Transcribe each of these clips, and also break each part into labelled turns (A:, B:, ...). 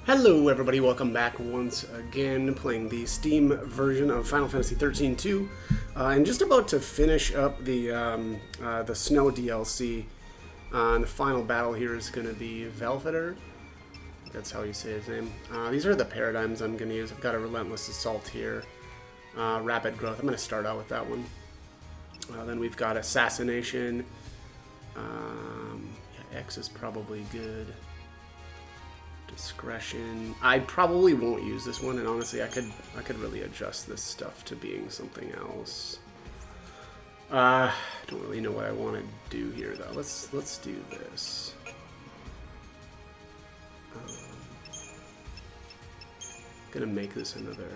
A: Hello everybody, welcome back once again, playing the Steam version of Final Fantasy 13-2, and just about to finish up the Snow DLC. And the final battle here is going to be Valfodr. That's how you say his name. These are the paradigms I'm going to use. I've got a Relentless Assault here, Rapid Growth. I'm going to start out with that one. Then we've got Assassination. Yeah, X is probably good. Discretion. I probably won't use this one, and honestly, I could really adjust this stuff to being something else. I don't really know what I want to do here, though. Let's do this. Gonna make this another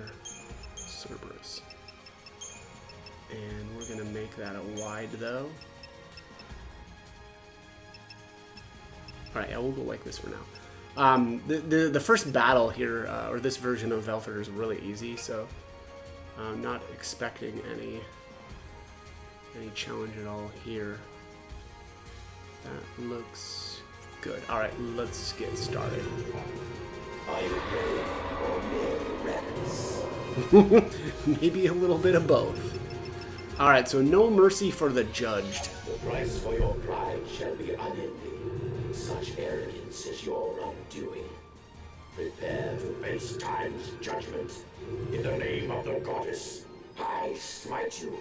A: Cerberus, and we're gonna make that a wide though. All right, yeah, we'll go like this for now. The first battle here, or this version of Valfodr, is really easy, so I'm not expecting any challenge at all here. That looks good. All right, let's get started.
B: Are you ready for mere rabbits?
A: Maybe a little bit of both. All right, so no mercy for the judged.
B: The price for your pride shall be unending. Such arrogance is your undoing. Prepare to face time's judgment. In the name of the goddess, I smite you.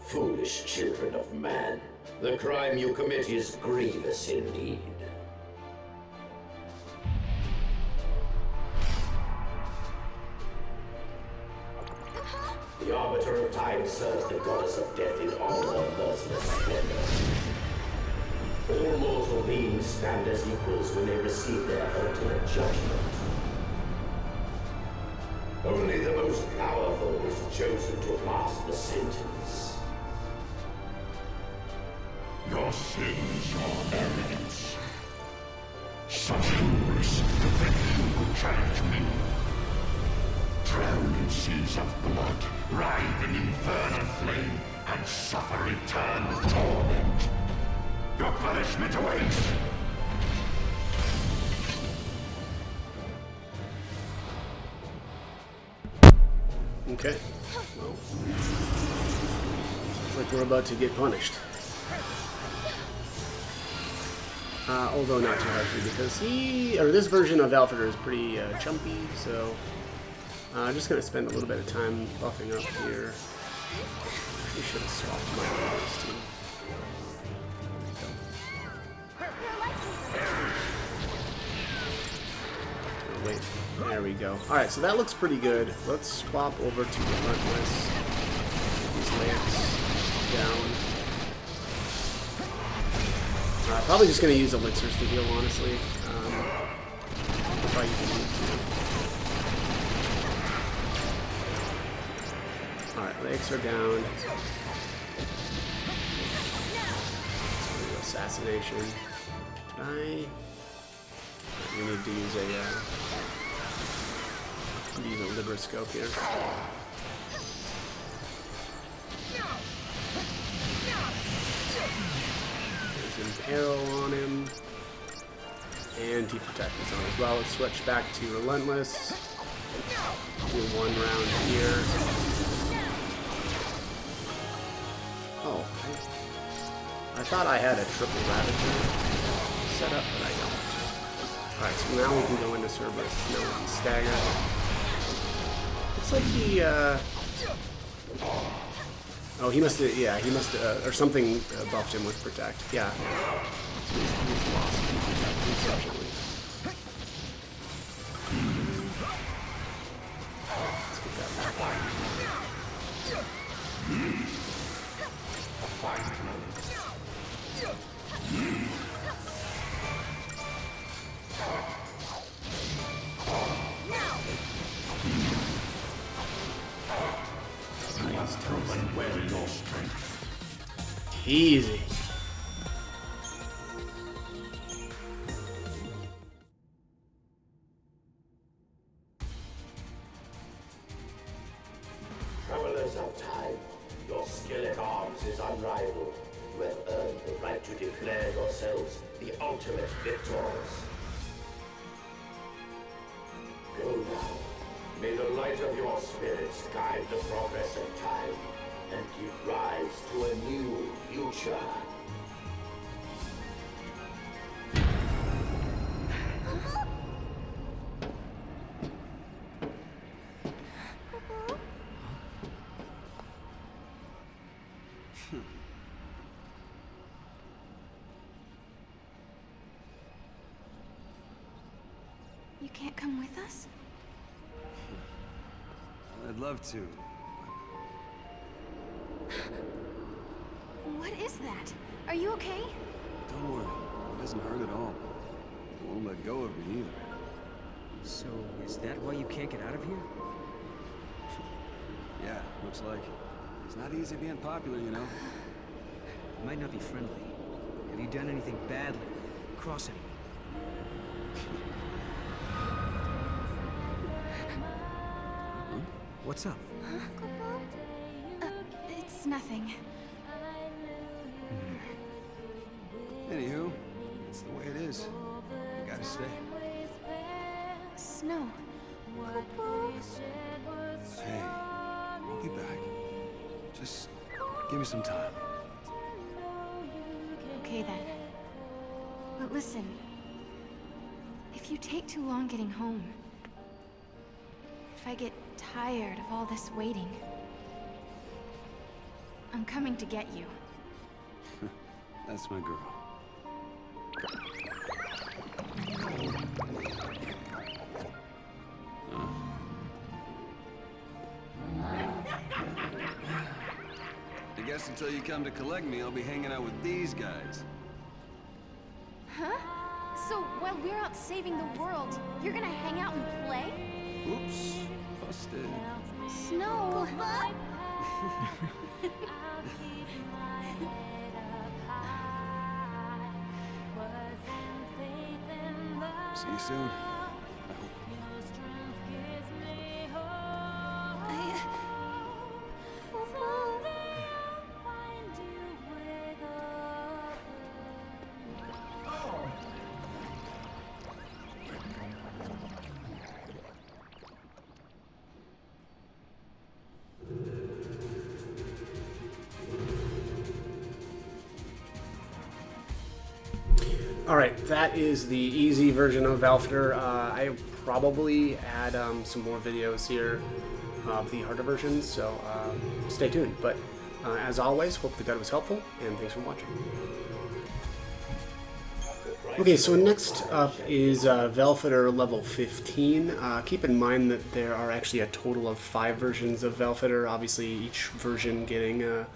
B: Foolish children of man, the crime you commit is grievous indeed. The Arbiter of Time serves the goddess of death in all her merciless splendor. All mortal beings stand as equals when they receive their ultimate judgment. Only the most powerful is chosen to pass the sentence.
C: Your sins are evidence. Such hubris that you would challenge me. Drown in seas of blood, writhe in infernal flame, and suffer eternal torment. Your punishment awaits.
A: Okay. Well, looks like we're about to get punished. Although not too harshly, because this version of Valfodr is pretty chumpy, so I'm just going to spend a little bit of time buffing up here. We should have swapped my arms too. Oh, wait, there we go. Alright, so that looks pretty good. Let's swap over to Relentless. These lamps down. Probably just going to use elixirs to heal, honestly. If I even need to. Alright, legs are down. Let's do assassination. Did I? We need to use a Libroscope here. Arrow on him, and T-Protect is on as well. Let's switch back to Relentless. Do one round here. Oh, I thought I had a triple Ravager set up, but I don't. Alright, so now we can go into Cerberus. No, he's staggered. Looks like he, oh, he must have, yeah, he must have, or something buffed him with Protect. Yeah. He's lost Protect, unfortunately. Let's get that back. Easy.
B: Travelers of time, your skill at arms is unrivaled. You have earned the right to declare yourselves the ultimate victors. Go now. May the light of your spirits guide the progress of time and give rise to a new future.
D: You can't come with us?
E: I'd love to.
D: What is that? Are you okay?
E: Don't worry. It doesn't hurt at all. It won't let go of me either.
F: So, is that why you can't get out of here?
E: Yeah, looks like. It's not easy being popular, you know.
F: It might not be friendly. Have you done anything bad lately? Cross anyone? What's up?
D: It's nothing.
E: Anywho, it's the way it is. You gotta stay.
D: Snow.
E: Hey, I'll be back. Just give me some time.
D: Okay then. But listen. If you take too long getting home, if I get tired of all this waiting, I'm coming to get you.
E: That's my girl. I guess until you come to collect me, I'll be hanging out with these guys.
D: Huh? So while we're out saving the world, you're gonna hang out and play?
E: Oops, busted.
D: Snow!
E: See you soon.
A: Alright, that is the easy version of Valfodr. I probably add some more videos here of the harder versions, so stay tuned. But as always, hope the guide was helpful, and thanks for watching. Okay, so next up is Valfodr level 15. Keep in mind that there are actually a total of 5 versions of Valfodr, obviously each version getting a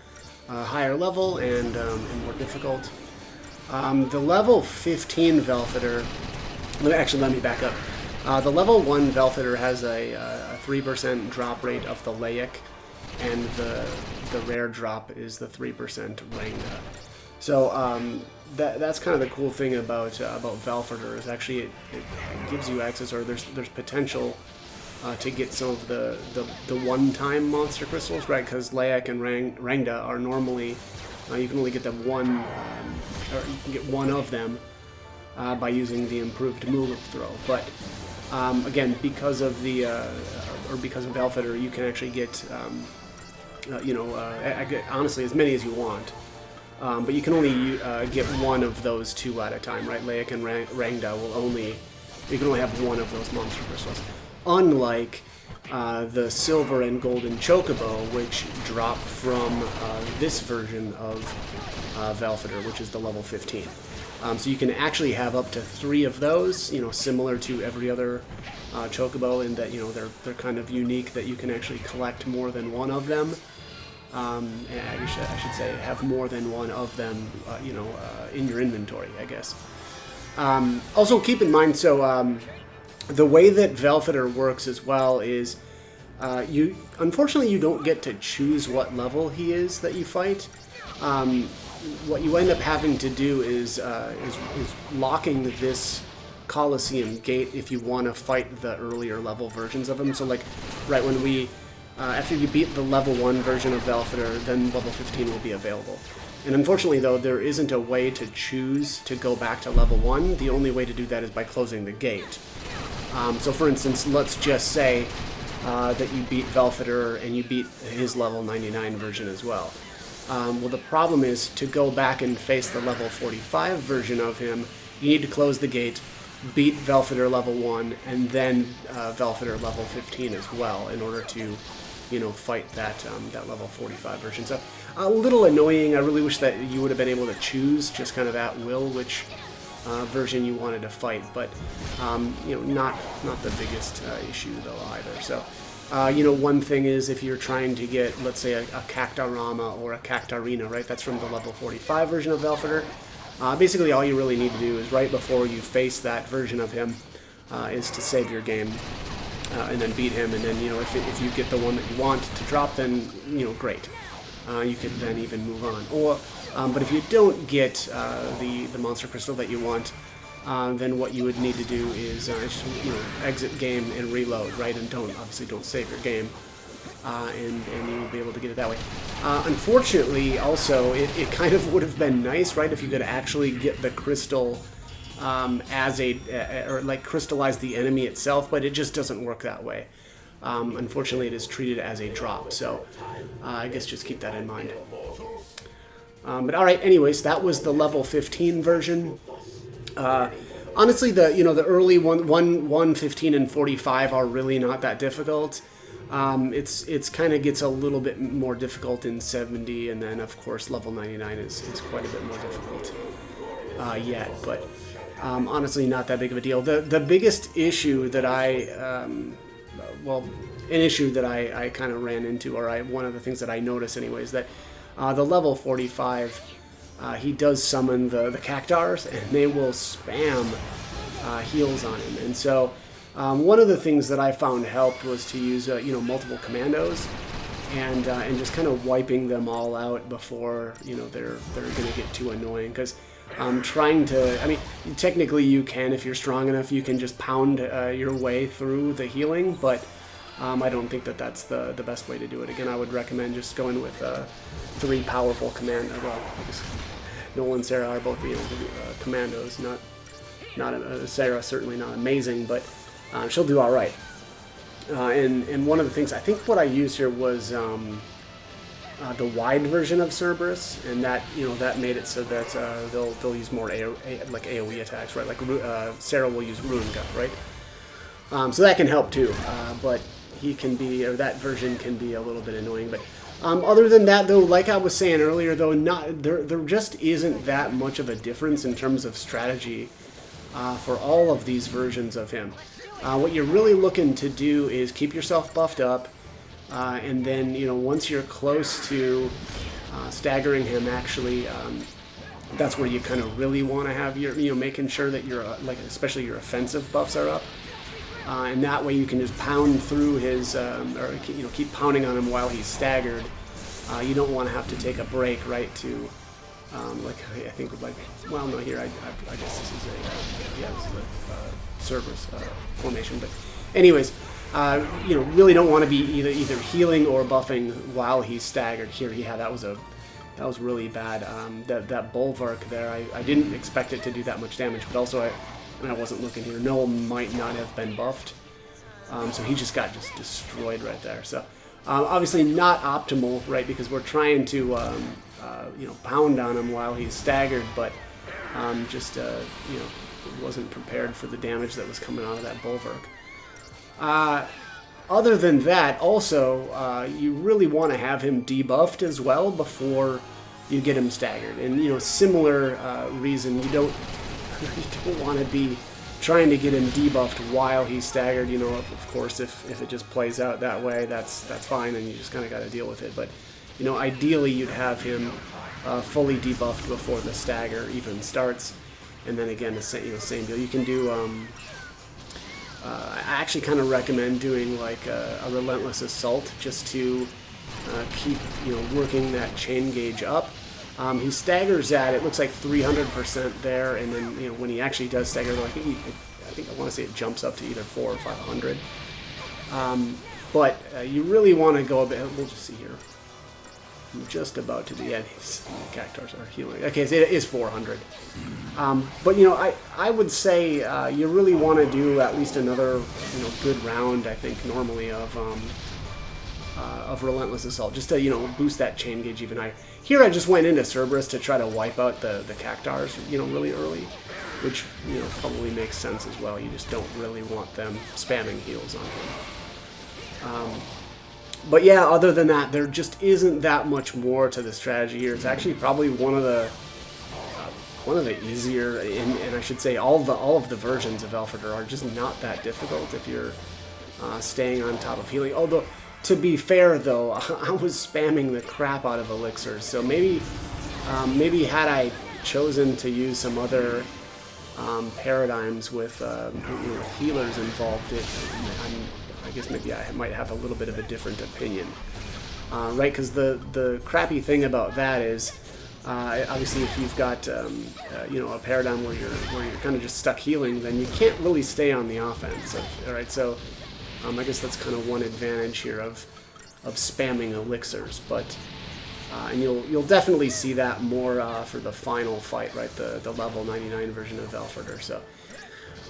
A: higher level and more difficult. The level 15 Valfodr, let me back up. The level 1 Valfodr has a 3% drop rate of the Laic, and the rare drop is the 3% Rangda. So that's kind of the cool thing about Valfodr is actually it gives you access, or there's potential to get some of the one-time monster crystals, right? Because Laic and Rangda are normally you can only get them one, or you can get one of them by using the improved move throw. But again, because of because of Valfodr, you can actually get honestly as many as you want. But you can only get one of those 2 at a time, right? Laic and Rangda you can only have one of those monster crystals. Unlike the silver and golden chocobo, which drop from this version of Valfodr, which is the level 15. So you can actually have up to 3 of those, similar to every other chocobo, in that they're kind of unique, that you can actually collect more than one of them. And I should say have more than one of them, in your inventory, I guess. Also keep in mind, the way that Valfodr works as well is, unfortunately you don't get to choose what level he is that you fight. What you end up having to do is locking this Colosseum gate if you want to fight the earlier level versions of him. So right when we after you beat the level 1 version of Valfodr, then level 15 will be available. And unfortunately, though, there isn't a way to choose to go back to level 1. The only way to do that is by closing the gate. So for instance, let's just say that you beat Valfodr and you beat his level 99 version as well. Well, the problem is, to go back and face the level 45 version of him, you need to close the gate, beat Valfodr level 1, and then Valfodr level 15 as well, in order to, you know, fight that that level 45 version. So a little annoying. I really wish that you would have been able to choose just kind of at will which version you wanted to fight, but you know, not the biggest issue though either. So you know, one thing is, if you're trying to get, let's say, a Cactarama or a Cactarina, right? That's from the level 45 version of Valfodr. Basically, all you really need to do is, right before you face that version of him, is to save your game and then beat him. And then, you know, if you get the one that you want to drop, then, you know, great. You can then even move on. Or, but if you don't get the monster crystal that you want, then what you would need to do is just, you know, exit game and reload, right? And obviously don't save your game, and you won't be able to get it that way. Unfortunately, also, it kind of would have been nice, right, if you could actually get the crystal as or like crystallize the enemy itself, but it just doesn't work that way. Unfortunately, it is treated as a drop, so I guess just keep that in mind. But all right, anyways, that was the level 15 version. Honestly, the early 1, 15, and 45 are really not that difficult. It's kind of gets a little bit more difficult in 70, and then of course level 99 is quite a bit more difficult yet. But honestly, not that big of a deal. The biggest issue that an issue that I kind of ran into, or one of the things that I noticed anyways, that the level 45. He does summon the Cactars, and they will spam heals on him. And so one of the things that I found helped was to use you know, multiple commandos, and just kind of wiping them all out before, you know, they're going to get too annoying. Because trying to, I mean, technically you can, if you're strong enough, you can just pound your way through the healing, but I don't think that that's the best way to do it. Again, I would recommend just going with 3 powerful commandos. Well, Noel and Sarah are both, you know, commandos. Not Sarah, certainly not amazing, but she'll do all right. And one of the things, I think what I used here was the wide version of Cerberus, and that, you know, that made it so that they'll use more like AOE attacks, right? Like Sarah will use Ruin Gut, right? So that can help too, but he can be, or that version can be a little bit annoying. But other than that, though, like I was saying earlier, though, there just isn't that much of a difference in terms of strategy for all of these versions of him. What you're really looking to do is keep yourself buffed up, and then, you know, once you're close to staggering him, actually, that's where you kind of really want to have your, you know, making sure that your like, especially your offensive buffs are up. And that way you can just pound through his, or, you know, keep pounding on him while he's staggered. You don't want to have to take a break, right, to, like, I think, like, well, no, here, I guess this is a Cerberus formation. But anyways, you know, really don't want to be either healing or buffing while he's staggered. Here, yeah, that was really bad. That Bulwark there, I didn't expect it to do that much damage, but also I wasn't looking here. Noel might not have been buffed, so he just got destroyed right there. So obviously not optimal, right? Because we're trying to you know, pound on him while he's staggered, but just you know, wasn't prepared for the damage that was coming out of that Bulwark. Other than that, also you really want to have him debuffed as well before you get him staggered. And, you know, similar reason, you don't want to be trying to get him debuffed while he's staggered. You know, of course, if it just plays out that way, that's fine, and you just kind of got to deal with it. But, you know, ideally you'd have him fully debuffed before the stagger even starts, and then again the same deal. You can do. I actually kind of recommend doing like a relentless assault just to keep, you know, working that chain gauge up. He staggers at, it looks like 300% there, and then, you know, when he actually does stagger, though, I think I want to say it jumps up to either 400 or 500. But you really want to go a bit. We'll just see here. I'm just about to be. Yeah, these cactars are healing. Okay, so it is 400. But you know, I would say you really want to do at least another good round. I think normally of Relentless Assault, just to boost that chain gauge even higher. Here I just went into Cerberus to try to wipe out the cactars really early, which probably makes sense as well. You just don't really want them spamming heals on him. But yeah, other than that, there just isn't that much more to the strategy here. It's actually probably one of the easier, and I should say all of the versions of Valfodr are just not that difficult if you're staying on top of healing. Although, to be fair though, I was spamming the crap out of elixirs, so maybe had I chosen to use some other paradigms with healers involved, I guess maybe I might have a little bit of a different opinion, right? Because the crappy thing about that is, obviously, if you've got a paradigm where you're kind of just stuck healing, then you can't really stay on the offense. All right, so I guess that's kind of one advantage here of spamming elixirs, but and you'll definitely see that more for the final fight, right? The level 99 version of Valfodr. So.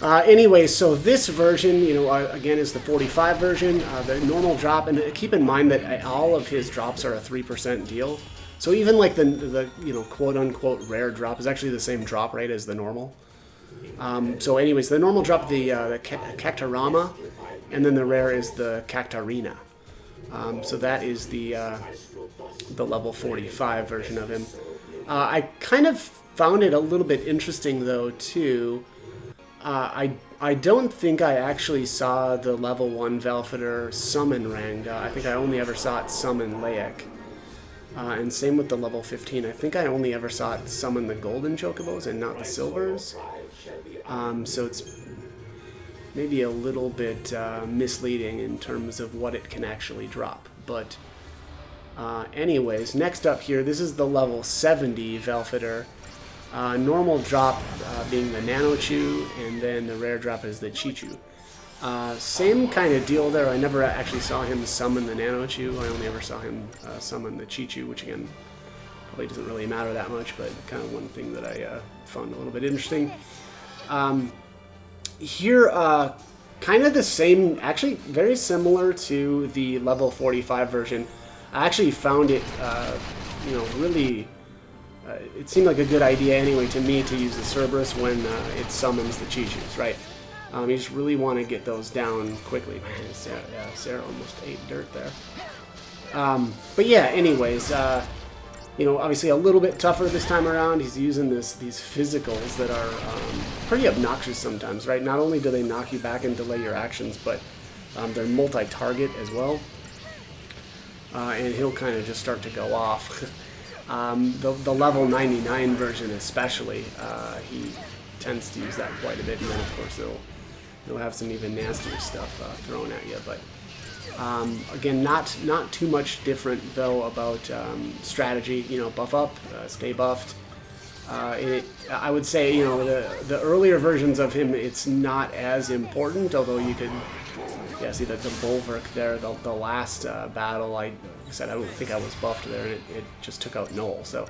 A: Anyway, so this version, again, is the 45 version. The normal drop, and keep in mind that all of his drops are a 3% deal. So even like the quote-unquote rare drop is actually the same drop rate as the normal. So anyways, the normal drop, the Cactarama, and then the rare is the Cactarina. So that is the level 45 version of him. I kind of found it a little bit interesting, though, too. I don't think I actually saw the level 1 Valfodr summon Rangda. I think I only ever saw it summon Layak. And same with the level 15. I think I only ever saw it summon the golden chocobos and not the silvers. So it's maybe a little bit misleading in terms of what it can actually drop. But anyways, next up here, this is the level 70 Valfodr. Normal drop being the Nanochu, and then the rare drop is the Chichu. Same kind of deal there. I never actually saw him summon the Nanochu. I only ever saw him summon the Chichu, which again probably doesn't really matter that much, but kind of one thing that I found a little bit interesting. Here, kind of the same, actually very similar to the level 45 version. I actually found it, really... it seemed like a good idea anyway to me to use the Cerberus when it summons the Chichus, right? You just really want to get those down quickly. Man, Sarah almost ate dirt there. But yeah, anyways, obviously a little bit tougher this time around. He's using these physicals that are pretty obnoxious sometimes, right? Not only do they knock you back and delay your actions, but they're multi-target as well. And he'll kind of just start to go off. The level 99 version especially, he tends to use that quite a bit, and then of course he'll have some even nastier stuff thrown at you. But again, not too much different though about strategy. Buff up, stay buffed. I would say the earlier versions of him, it's not as important, although you could see the Bulwark there, the last battle. I said I don't think I was buffed there, and it just took out Null. So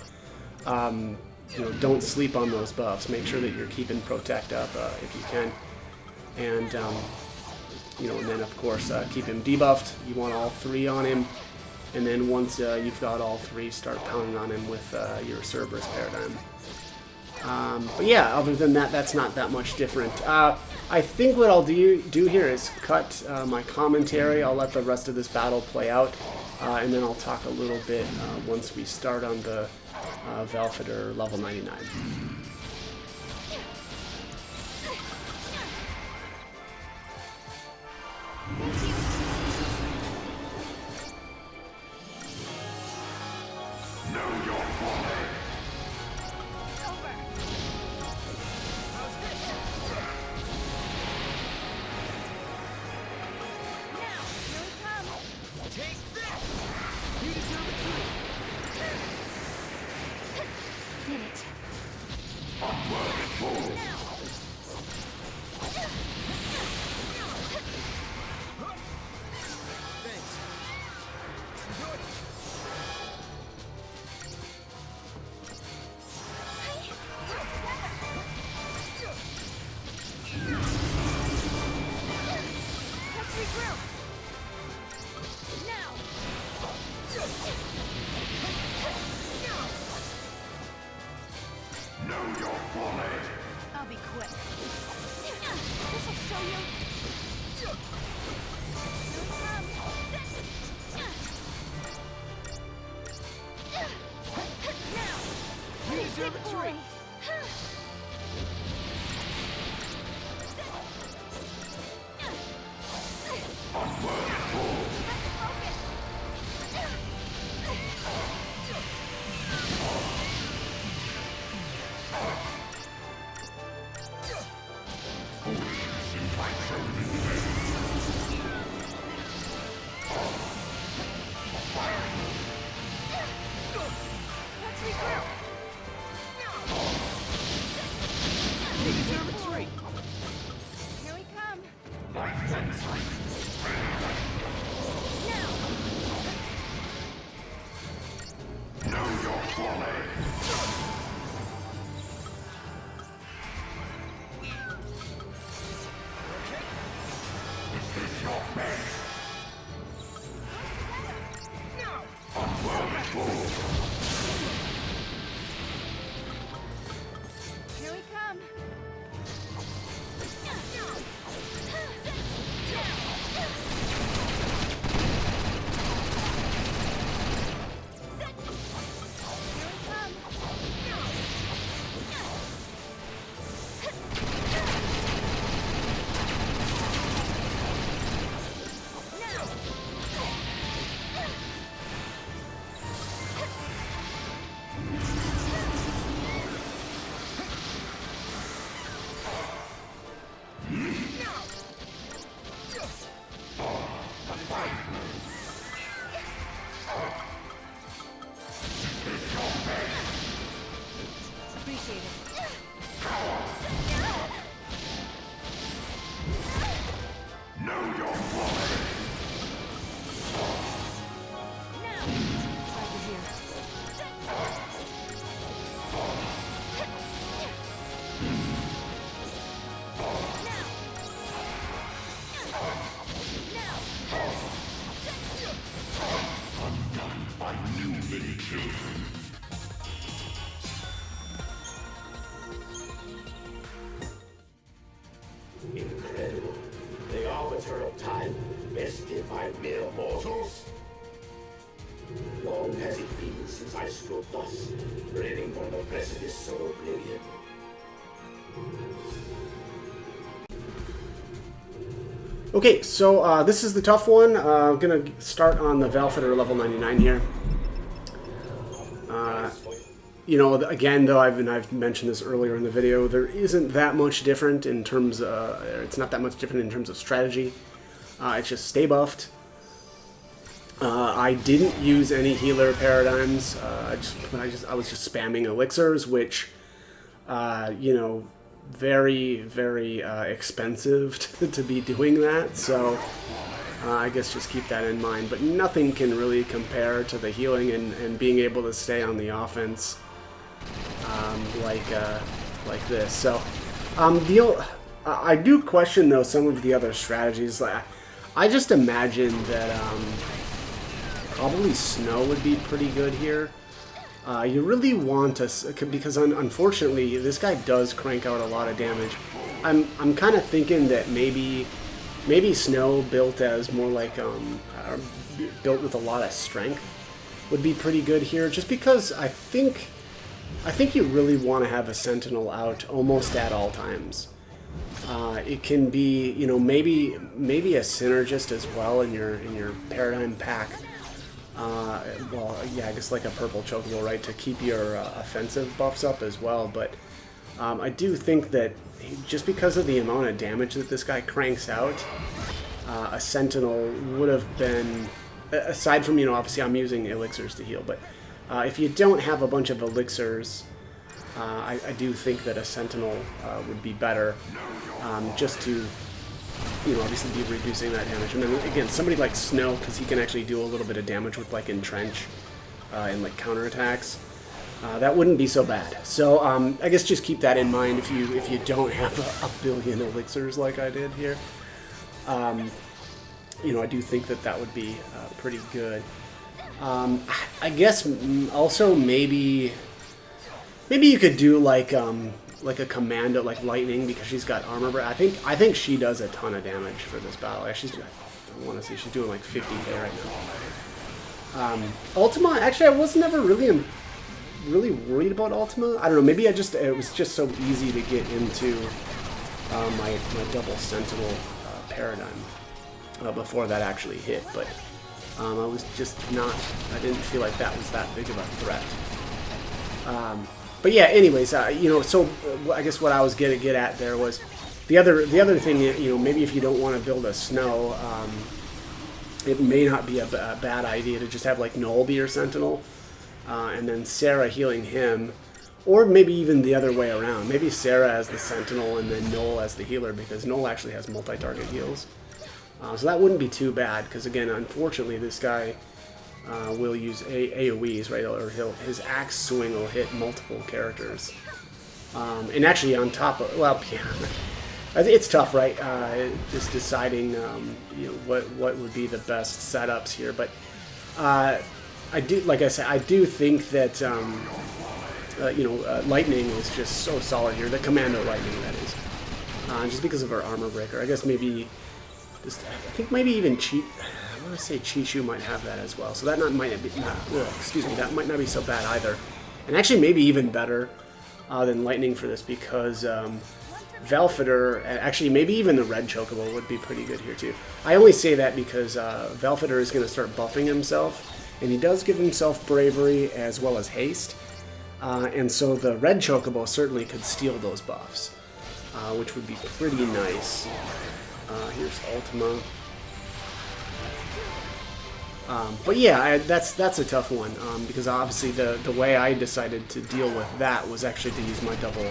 A: don't sleep on those buffs. Make sure that you're keeping Protect up if you can, and and then of course keep him debuffed. You want all 3 on him, and then once you've got all 3, start pounding on him with your Cerberus paradigm. But yeah, other than that, that's not that much different. I think what I'll do here is cut my commentary. I'll let the rest of this battle play out, and then I'll talk a little bit once we start on the Valfodr level 99.
C: Know your folly.
D: Did it.
C: Upward, fool. Know your folly.
D: I'll be quick. This'll show you. Now,
F: You deserve a treat.
D: Let's regroup.
F: You deserve a treat.
D: Here we come.
C: Know your folly. Is this your best? Unworthy fool.
D: Here we come. Here we come. Appreciate it.
C: Know your folly.
D: Right here.
C: By newly children.
B: Incredible. The arbiter of time, bested by mere mortals? Long has it been since I stood thus, reeling from the precipice of oblivion.
A: Okay, so this is the tough one. I'm gonna start on the Valfodr level 99 here. You know, again, though, I've mentioned this earlier in the video, there isn't that much different in terms it's not that much different in terms of strategy. It's just stay buffed. I didn't use any healer paradigms. I was just spamming elixirs, which, you know, very, very expensive to be doing that. So I guess just keep that in mind. But nothing can really compare to the healing and being able to stay on the offense like this. So I do question though some of the other strategies. I just imagine that probably snow would be pretty good here. You really want to, because unfortunately this guy does crank out a lot of damage. I'm kind of thinking that maybe snow built as more like built with a lot of strength would be pretty good here, just because I think you really want to have a sentinel out almost at all times. It can be, you know, maybe a synergist as well in your paradigm pack. Well, yeah, I guess like a purple chocobo, right, to keep your offensive buffs up as well. But I do think that just because of the amount of damage that this guy cranks out, a sentinel would have been, aside from, you know, obviously I'm using elixirs to heal, but if you don't have a bunch of elixirs, I do think that a sentinel would be better, just to, you know, obviously be reducing that damage. And then again, somebody like Snow, because he can actually do a little bit of damage with like entrench and like counterattacks. That wouldn't be so bad. So I guess just keep that in mind if you don't have a billion elixirs like I did here. You know, I do think that would be pretty good. I guess also maybe Maybe you could do like a commando, like lightning, because she's got armor. But I think she does a ton of damage for this battle. Actually, I want to see she's doing like 50k right now. Ultima, actually, I was never really worried about Ultima. I don't know. Maybe it was just so easy to get into my double sentinel paradigm before that actually hit. But I was just not. I didn't feel like that was that big of a threat. But yeah, anyways, you know, so I guess what I was gonna get at there was the other thing, you know, maybe if you don't want to build a snow, it may not be a bad idea to just have like Noel be your sentinel, and then Sarah healing him, or maybe even the other way around. Maybe Sarah as the sentinel and then Noel as the healer, because Noel actually has multi-target heals. So that wouldn't be too bad, because again, unfortunately, this guy will use AoEs, right? Or his axe swing will hit multiple characters. And actually, on top of, well, yeah, it's tough, right? Just deciding, you know, what would be the best setups here. But I do, like I said, I do think that you know, lightning is just so solid here. The commando lightning, that is, just because of her armor breaker. I guess maybe. I think maybe even I want to say Chishu might have that as well. So that might not be, that might not be so bad either. And actually maybe even better than Lightning for this, because Valfodr, actually maybe even the red Chocobo would be pretty good here too. I only say that because Valfodr is going to start buffing himself, and he does give himself bravery as well as haste. And so the red Chocobo certainly could steal those buffs, which would be pretty nice. Here's Ultima. But yeah, that's a tough one, because obviously the way I decided to deal with that was actually to use my double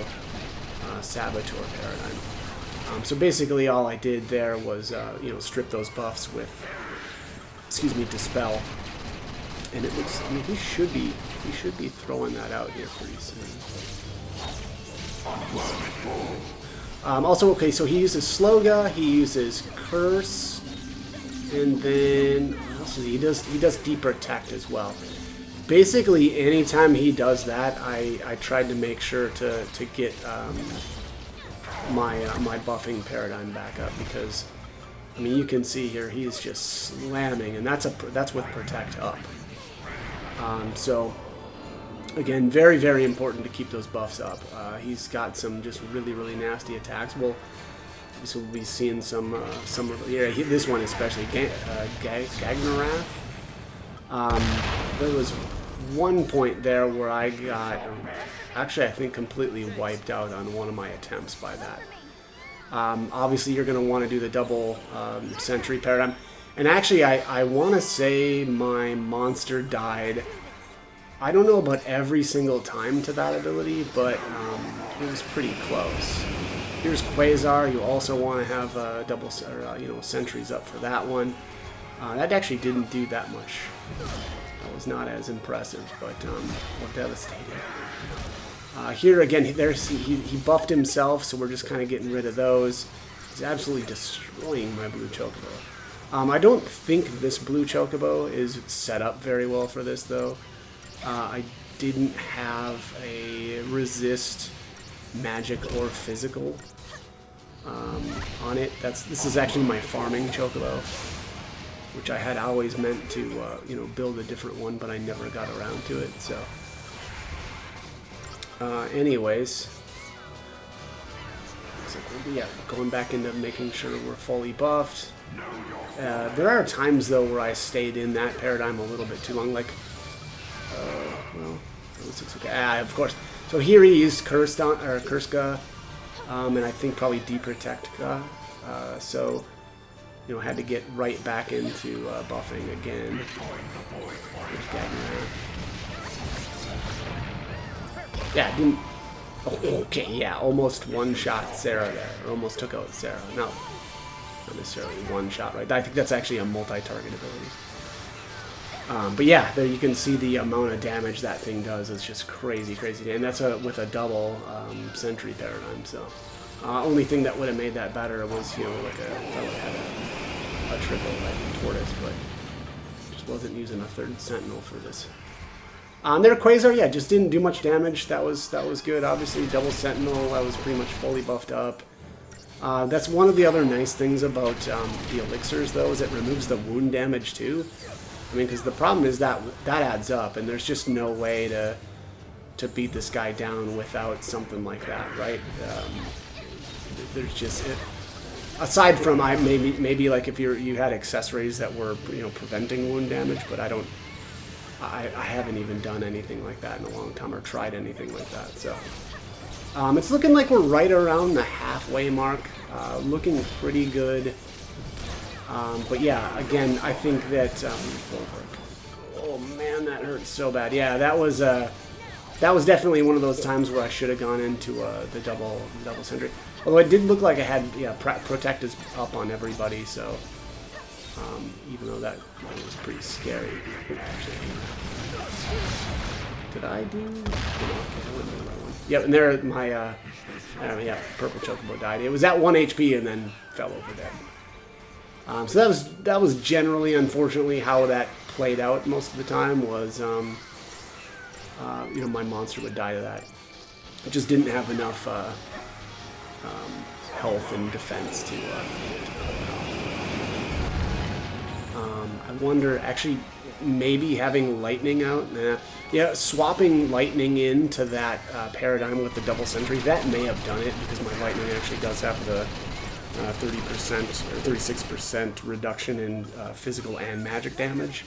A: Saboteur paradigm. So basically all I did there was you know, strip those buffs with, Dispel, and it looks, I mean, he should be throwing that out here pretty soon. Also, okay, so he uses Sloga, he uses Curse, and then he does Deep Protect as well. Basically, anytime he does that, I tried to make sure to get my buffing paradigm back up, because I mean, you can see here he's just slamming, and that's with Protect up. So again, very, very important to keep those buffs up. He's got some just really, really nasty attacks. We'll be seeing some this one especially, Gagnarath. There was one point there where I got, actually I think completely wiped out on one of my attempts by that. Obviously you're going to want to do the double Sentry paradigm. And actually I want to say my monster died, I don't know about every single time to that ability, but it was pretty close. Here's Quasar. You also want to have double, you know, sentries up for that one. That actually didn't do that much. That was not as impressive, but or devastating. Here again, he buffed himself, so we're just kind of getting rid of those. He's absolutely destroying my blue Chocobo. I don't think this blue Chocobo is set up very well for this, though. I didn't have a resist magic or physical on it. This is actually my farming Chocobo, which I had always meant to you know, build a different one, but I never got around to it. So anyways, so yeah, going back into making sure we're fully buffed. There are times though where I stayed in that paradigm a little bit too long, like well, this looks okay. Of course. So here he used Kurska, and I think probably Deep Protect. So, you know, had to get right back into buffing again. Yeah, didn't. Oh, okay, yeah, almost one-shot Sarah there, or almost took out Sarah. No, not necessarily one-shot, right? I think that's actually a multi-target ability. But yeah, there you can see the amount of damage that thing does. It's just crazy, crazy. And that's with a double Sentry paradigm. So only thing that would have made that better was, you know, like if I would have had a triple like Tortoise, but just wasn't using a third Sentinel for this Their Quasar, yeah, just didn't do much damage. That was good. Obviously, double Sentinel, I was pretty much fully buffed up. That's one of the other nice things about the elixirs, though, is it removes the wound damage too. I mean, because the problem is that adds up, and there's just no way to beat this guy down without something like that, right? There's just aside from maybe like if you had accessories that were preventing wound damage, but I haven't even done anything like that in a long time or tried anything like that. So it's looking like we're right around the halfway mark, looking pretty good. But yeah, again, I think that oh man, that hurts so bad. Yeah, that was definitely one of those times where I should have gone into the double sentry. Although it did look like I had protect is up on everybody, so even though that was pretty scary. Did I do? Yep, and there my purple chocobo died. It was at 1 HP and then fell over dead. So that was generally, unfortunately, how that played out most of the time. Was my monster would die to that. It just didn't have enough health and defense to pull it off. I wonder, actually, maybe having lightning out. Yeah, swapping lightning into that paradigm with the double sentry, that may have done it, because my lightning actually does have the 30% or 36% reduction in physical and magic damage.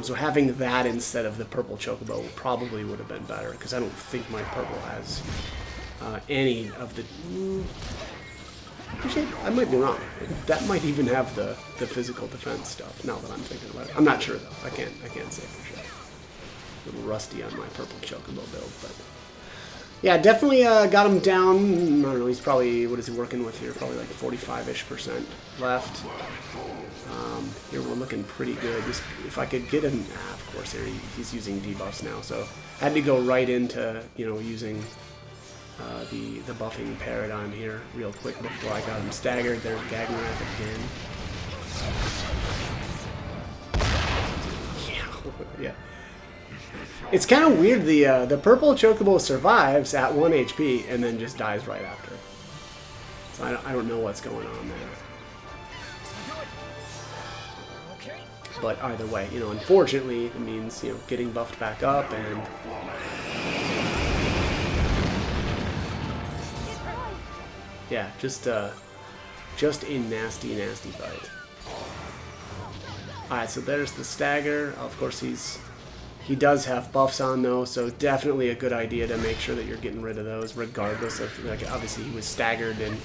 A: So having that instead of the purple chocobo probably would have been better, because I don't think my purple has any of the... Actually, I might be wrong. That might even have the physical defense stuff, now that I'm thinking about it. I'm not sure, though. I can't say for sure. A little rusty on my purple chocobo build, but... Yeah, definitely got him down. I don't know, he's probably... What is he working with here? Probably like 45-ish% left. Here we're looking pretty good. Just, if I could get him... of course, here he's using debuffs now, so I had to go right into, using the buffing paradigm here real quick before I got him staggered. There's Gagmarath again. Yeah. It's kind of weird. The purple chocobo survives at 1 HP and then just dies right after. So I don't know what's going on there. But either way, unfortunately, it means getting buffed back up and. Yeah, just a nasty fight. All right, so there's the stagger. Of course, he does have buffs on though, so definitely a good idea to make sure that you're getting rid of those, regardless of, like, obviously he was staggered, and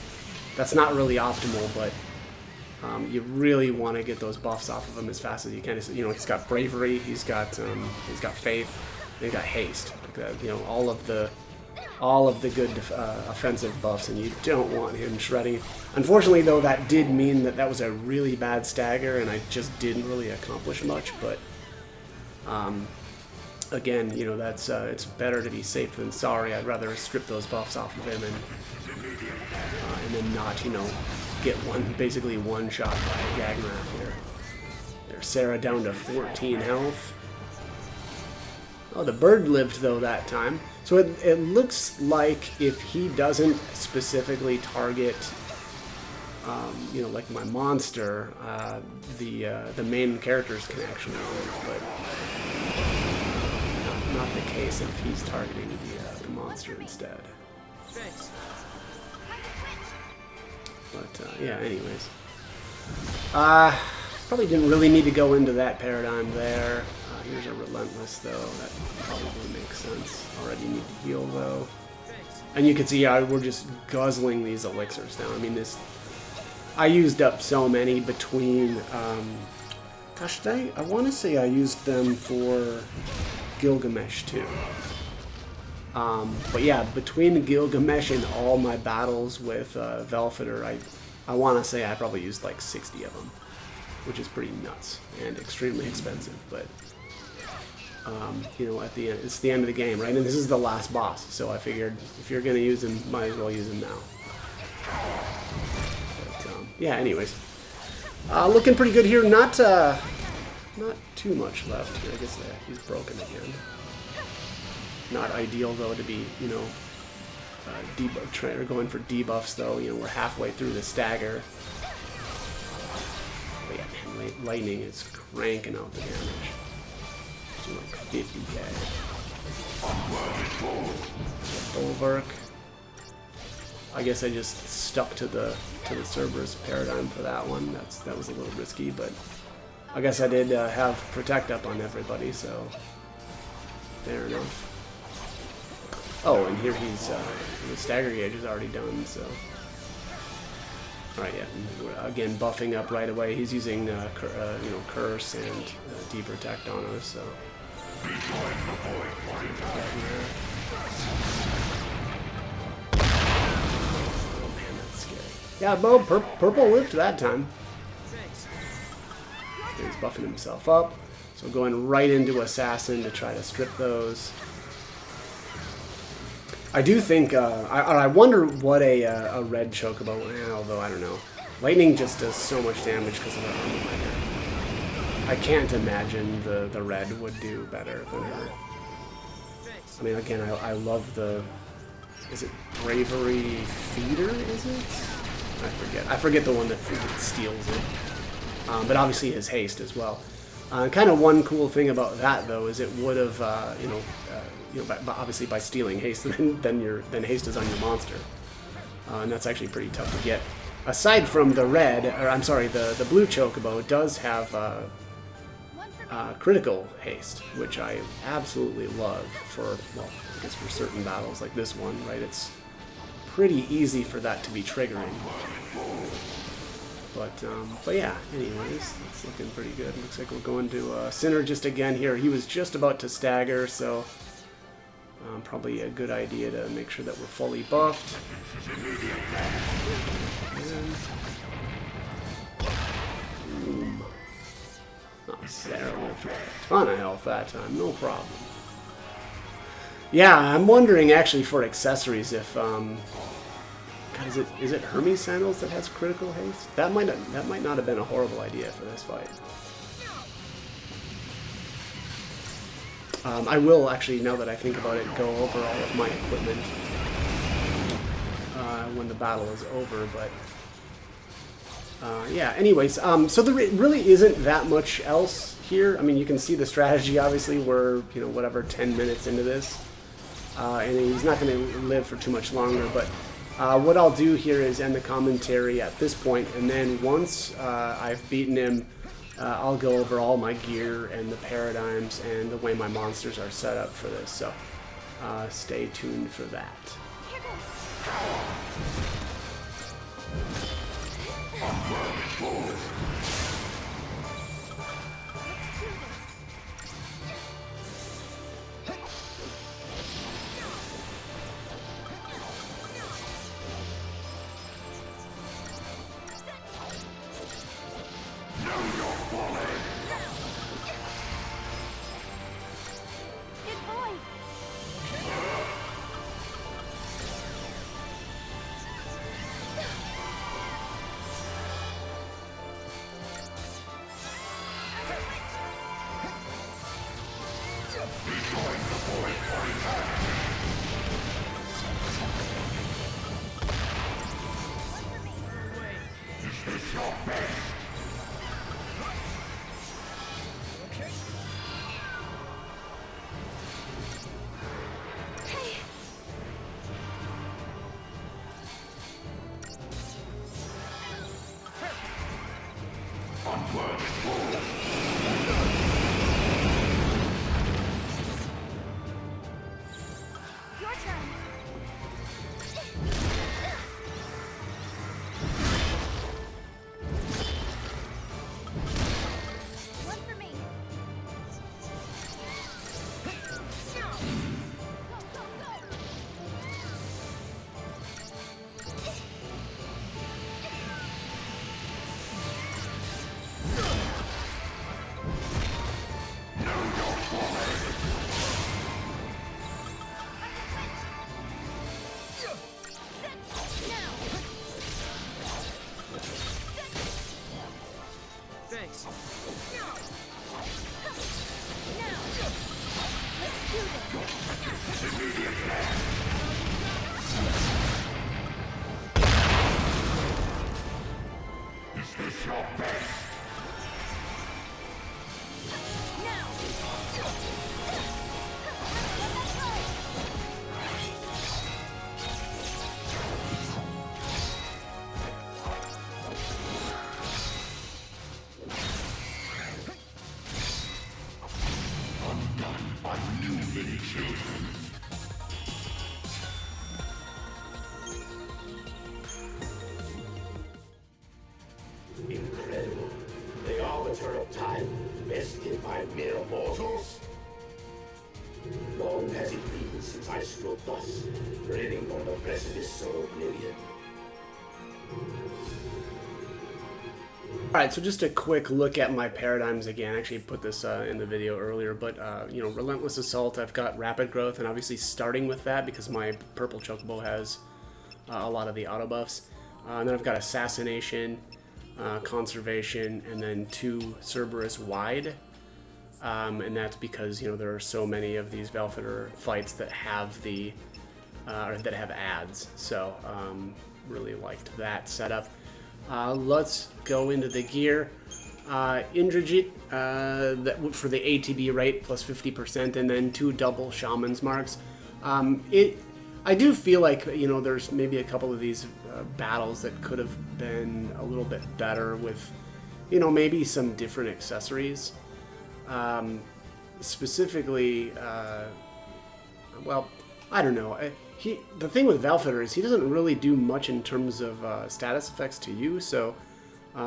A: that's not really optimal, but you really want to get those buffs off of him as fast as you can. He's got bravery, he's got faith, and he's got haste. Like that, all of the good offensive buffs, and you don't want him shredding. Unfortunately, though, that did mean that was a really bad stagger, and I just didn't really accomplish much. But again, that's it's better to be safe than sorry. I'd rather strip those buffs off of him and then not, get basically one shot by Gagmarath here. There's Sarah down to 14 health. Oh, the bird lived though that time. So it looks like if he doesn't specifically target, like my monster, the main characters can actually live, but not the case if he's targeting the monster instead.
F: Thanks.
A: But yeah, anyways, probably didn't really need to go into that paradigm there. Here's a relentless though. That probably makes sense. Already need to heal though. And you can see we're just guzzling these elixirs now. I mean, I used up so many between. Gosh, I want to say I used them for Gilgamesh too. But yeah, between Gilgamesh and all my battles with Valfodr, I want to say I probably used like 60 of them, which is pretty nuts and extremely expensive. But at the end, it's the end of the game, right? And this is the last boss, so I figured if you're gonna use him, might as well use him now. But yeah, anyways, looking pretty good here. Not too much left here. I guess he's broken again. Not ideal though to be, you know, going for debuffs though. You know, we're halfway through the stagger. But yeah, man, lightning is cranking out the damage. To like 50k. Bulwark. I guess I just stuck to the Cerberus paradigm for that one. That was a little risky, but I guess I did have protect up on everybody, so fair enough. Oh, and here he's the stagger gauge is already done, so. Alright, yeah, again buffing up right away. He's using you know, curse and deprotect on us, so. Oh man, that's scary. Yeah, Bo, purple lived that time. He's buffing himself up, so going right into assassin to try to strip those. I do think, I wonder what a red chocobo, although I don't know. Lightning just does so much damage because of the armor. I can't imagine the red would do better than her. I mean, again, I love the, is it Bravery Feeder, is it? I forget the one that steals it. But obviously his haste as well. Kind of one cool thing about that, though, is it would have, you know, obviously by stealing haste, then haste is on your monster, and that's actually pretty tough to get. Aside from the red, or I'm sorry, the blue chocobo does have critical haste, which I absolutely love for, well, I guess for certain battles like this one, right? It's pretty easy for that to be triggering. But yeah, anyways, it's looking pretty good. Looks like we're going to Synergist again here. He was just about to stagger, so probably a good idea to make sure that we're fully buffed. Boom. Not Sarah with a ton of health that time, no problem. Yeah, I'm wondering actually for accessories if God, is it Hermes Sandals that has critical haste? That might not have been a horrible idea for this fight. I will actually, now that I think about it, go over all of my equipment when the battle is over. But yeah, anyways, so there really isn't that much else here. I mean, you can see the strategy. Obviously, we're whatever 10 minutes into this, and he's not going to live for too much longer. But what I'll do here is end the commentary at this point, and then once I've beaten him, I'll go over all my gear and the paradigms and the way my monsters are set up for this. So stay tuned for that.
C: Is this your best? Undone by newly children.
B: Incredible. The arbiter of time, bested by mere mortals. Long has it been since I stood thus, reeling on the precipice of oblivion.
A: Alright, so just a quick look at my paradigms again. I actually put this in the video earlier, but, you know, Relentless Assault, I've got Rapid Growth, and obviously starting with that because my purple Chocobo has a lot of the auto buffs. And then I've got Assassination, Conservation, and then 2 Cerberus Wide. And that's because, you know, there are so many of these Valfodr fights that have the, or that have ads. So, really liked that setup. Let's go into the gear. Indrajit for the ATB rate plus 50%, and then 2 double Shaman's Marks. I do feel like, you know, there's maybe a couple of these battles that could have been a little bit better with, you know, maybe some different accessories. Specifically, well, I don't know. The thing with Valfodr is he doesn't really do much in terms of status effects to you, so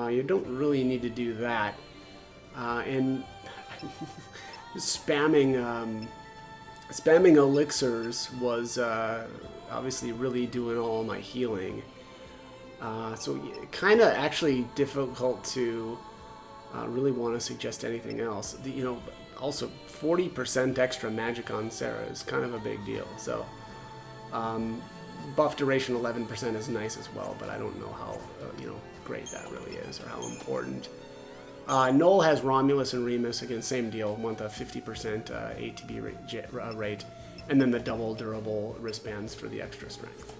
A: you don't really need to do that. And spamming elixirs was obviously really doing all my healing. So kind of actually difficult to really want to suggest anything else. You know, also 40% extra magic on Sarah is kind of a big deal. So buff duration 11% is nice as well, but I don't know how you know, great that really is or how important. Noel has Romulus and Remus, again same deal, want the 50% ATB rate, and then the double durable wristbands for the extra strength.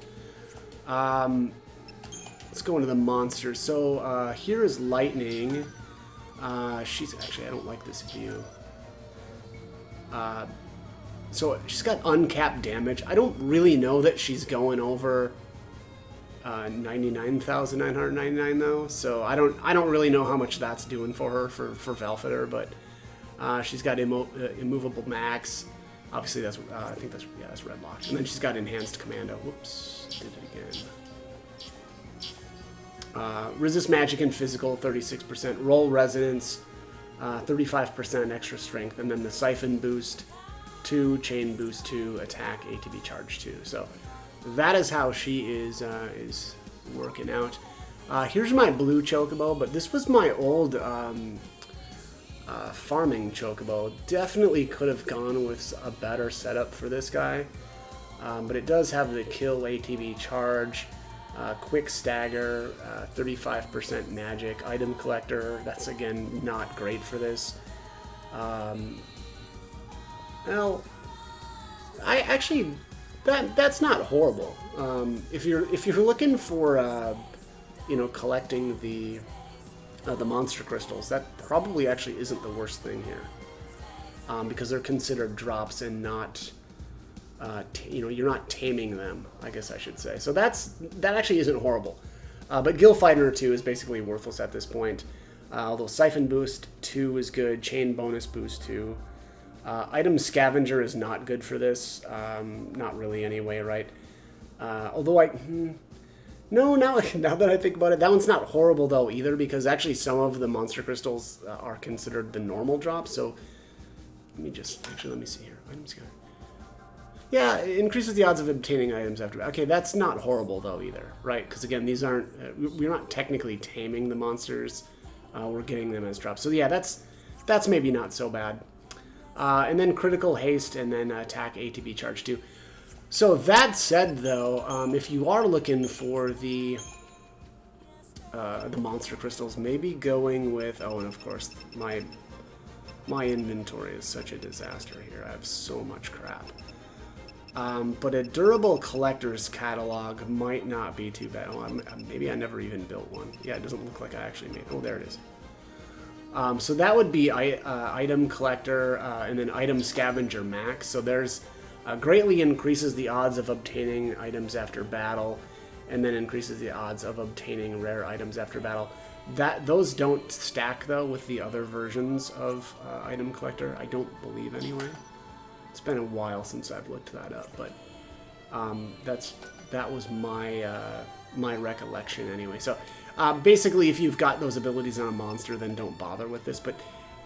A: Let's go into the monsters. So here is Lightning. She's actually, I don't like this view. So she's got uncapped damage. I don't really know that she's going over 99,999 though. So I don't really know how much that's doing for her for Valfodr, but she's got immovable max. Obviously that's I think that's red locked. And then she's got enhanced commando. Whoops, did it again. Resist magic and physical 36%. Roll resonance 35% extra strength, and then the siphon boost 2, chain boost 2, attack, ATB charge 2. So that is how she is working out. Here's my blue Chocobo, but this was my old farming Chocobo. Definitely could have gone with a better setup for this guy, but it does have the kill ATB charge, quick stagger, 35% magic, item collector. That's again not great for this. Well, I actually that's not horrible. If you're looking for you know, collecting the monster crystals, that probably actually isn't the worst thing here, because they're considered drops and not you know, you're not taming them, I guess I should say. So that actually isn't horrible. But Gil Fighter 2 is basically worthless at this point. Although Siphon Boost 2 is good, Chain Bonus Boost 2. Item Scavenger is not good for this. Not really anyway, right? Although no, now that I think about it, that one's not horrible though either, because actually some of the monster crystals are considered the normal drops. So let me see here. Item Scavenger. Yeah, it increases the odds of obtaining items after. Okay, that's not horrible though either, right? Because again, these aren't. We're not technically taming the monsters. We're getting them as drops. So yeah, that's maybe not so bad. And then critical haste, and then attack ATB charge 2. So that said, though, if you are looking for the monster crystals, maybe going with and of course my My inventory is such a disaster here. I have so much crap. But a durable collector's catalog might not be too bad. Oh, maybe I never even built one. Yeah, it doesn't look like I actually made it. Oh, there it is. So that would be item collector and then item scavenger max. So there's greatly increases the odds of obtaining items after battle, and then increases the odds of obtaining rare items after battle. Those don't stack though with the other versions of item collector. I don't believe anyway. It's been a while since I've looked that up, but that was my my recollection anyway. So basically, if you've got those abilities on a monster, then don't bother with this. But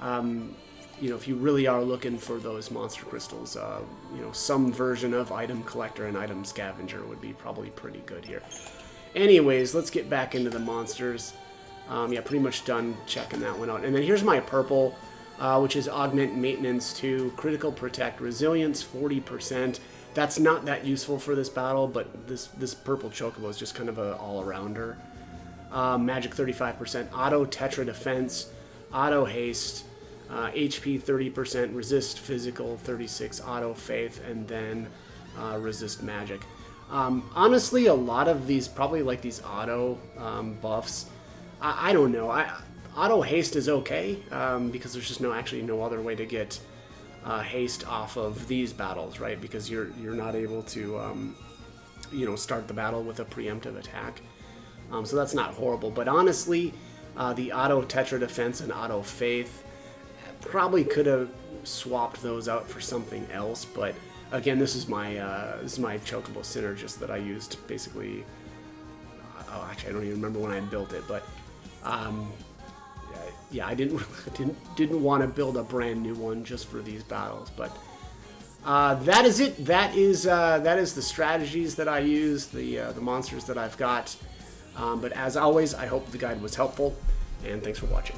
A: you know, if you really are looking for those monster crystals, you know, some version of item collector and item scavenger would be probably pretty good here. Anyways, let's get back into the monsters. Yeah, pretty much done checking that one out. And then here's my purple. Which is augment maintenance 2, critical protect, resilience 40%. That's not that useful for this battle, but this purple chocobo is just kind of a all-arounder. Magic 35%, auto tetra defense, auto haste, HP 30%, resist physical 36, auto faith, and then resist magic. Honestly, a lot of these, probably like these auto buffs, I don't know. Auto haste is okay, because there's just actually no other way to get haste off of these battles, right? Because you're not able to, you know, start the battle with a preemptive attack. So that's not horrible. But honestly, the auto tetra defense and auto faith probably could have swapped those out for something else. But again, this is my chocobo synergist that I used basically. Oh, actually, I don't even remember when I built it, but. Yeah, I didn't want to build a brand new one just for these battles, but that is it. That is the strategies that I use, the monsters that I've got. But as always, I hope the guide was helpful, and thanks for watching.